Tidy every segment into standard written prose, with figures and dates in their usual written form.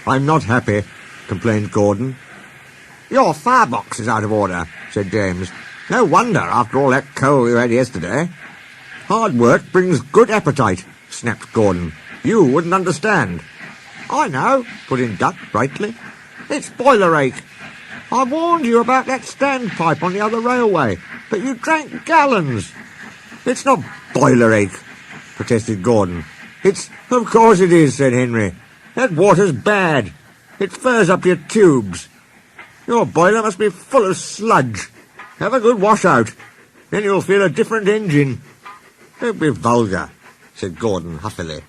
I'm not happy, complained Gordon. Your firebox is out of order, said James. No wonder, after all that coal you had yesterday. Hard work brings good appetite, snapped Gordon. You wouldn't understand. I know, put in Duck brightly. It's boiler ache. I warned you about that standpipe on the other railway, but you drank gallons. It's not boiler ache, protested Gordon. Of course it is, said Henry. That water's bad. It furs up your tubes. Your boiler must be full of sludge. Have a good wash out. Then you'll feel a different engine. Don't be vulgar, said Gordon huffily.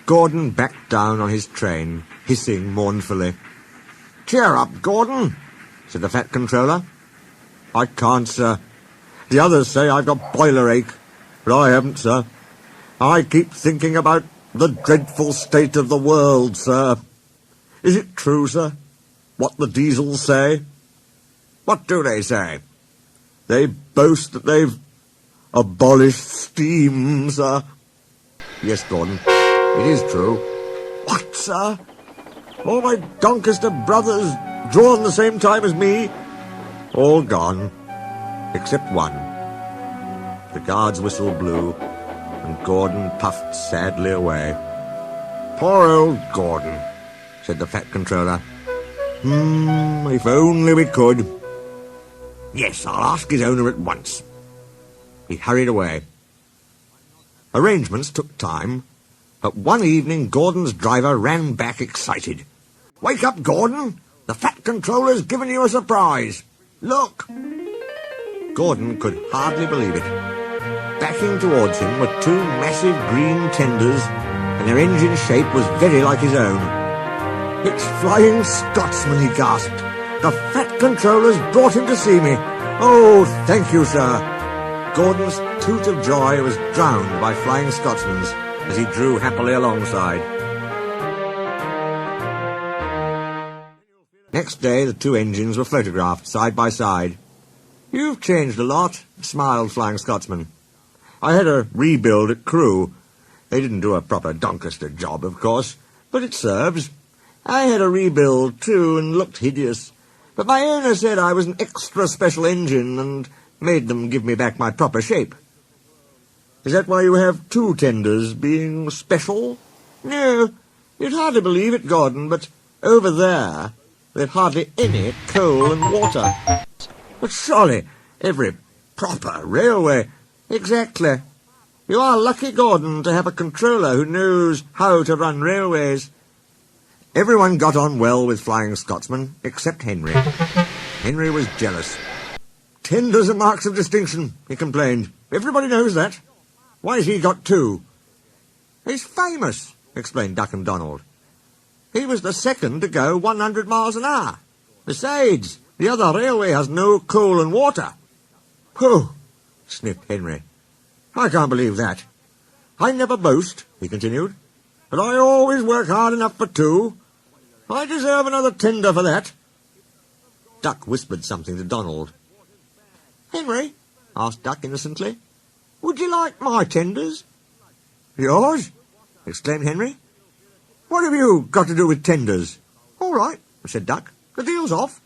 Gordon backed down on his train, hissing mournfully. Cheer up, Gordon, said the Fat Controller. I can't, sir. The others say I've got boiler ache, but I haven't, sir. I keep thinking about the dreadful state of the world, sir. Is it true, sir, what the diesels say? What do they say? They boast that they've abolished steam, sir. Yes, Gordon, it is true. What, sir? All my Doncaster brothers drawn the same time as me? All gone, except one. The guard's whistle blew, and Gordon puffed sadly away. Poor old Gordon, said the Fat Controller. If only we could. Yes, I'll ask his owner at once. He hurried away. Arrangements took time, but one evening Gordon's driver ran back excited. Wake up, Gordon! The Fat Controller's given you a surprise. Look! Gordon could hardly believe it. Backing towards him were two massive green tenders, and their engine shape was very like his own. It's Flying Scotsman, he gasped. The Fat Controller's brought him to see me. Oh, thank you, sir. Gordon's toot of joy was drowned by Flying Scotsman's as he drew happily alongside. Next day, the two engines were photographed side by side. You've changed a lot, smiled Flying Scotsman. I had a rebuild at Crewe. They didn't do a proper Doncaster job, of course, but it serves. I had a rebuild, too, and looked hideous. But my owner said I was an extra special engine and made them give me back my proper shape. Is that why you have two tenders, being special? No, you'd hardly believe it, Gordon, but over there, there's hardly any coal and water. But surely every proper railway... Exactly. You are lucky, Gordon, to have a controller who knows how to run railways. Everyone got on well with Flying Scotsman, except Henry. Henry was jealous. Tenders are marks of distinction, he complained. Everybody knows that. Why has he got two? He's famous, explained Duck and Donald. He was the second to go 100 miles an hour. Besides, the other railway has no coal and water. Pooh, sniffed Henry. I can't believe that. I never boast, he continued, but I always work hard enough for two. I deserve another tender for that. Duck whispered something to Donald. Henry, asked Duck innocently, would you like my tenders? Yours? Exclaimed Henry. What have you got to do with tenders? All right, said Duck. The deal's off.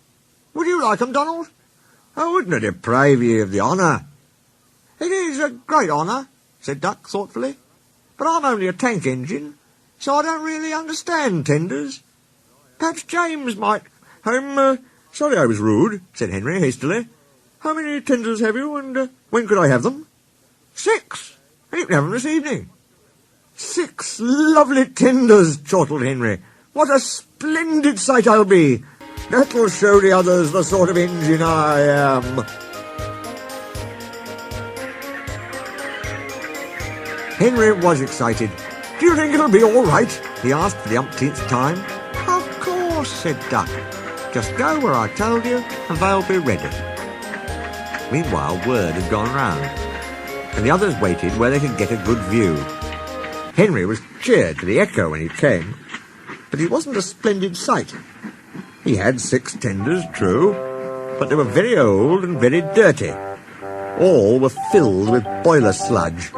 Would you like 'em, Donald? I wouldn't deprive you of the honour. It is a great honour, said Duck thoughtfully, but I'm only a tank engine, so I don't really understand tenders. Perhaps James might... sorry I was rude, said Henry hastily. How many tenders have you, and when could I have them? 6, and you can have them this evening. 6 lovely tenders, chortled Henry. What a splendid sight I'll be. That'll show the others the sort of engine I am. Henry was excited. Do you think it'll be all right? He asked for the umpteenth time. Of course, said Duck. Just go where I told you, and they'll be ready. Meanwhile, word had gone round, and the others waited where they could get a good view. Henry was cheered to the echo when he came, but he wasn't a splendid sight. He had 6 tenders, true, but they were very old and very dirty. All were filled with boiler sludge.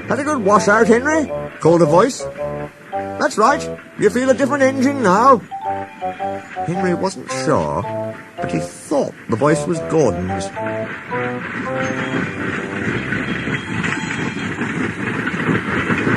Had a good wash out, Henry? Called a voice. That's right. You feel a different engine now. Henry wasn't sure, but he thought the voice was Gordon's.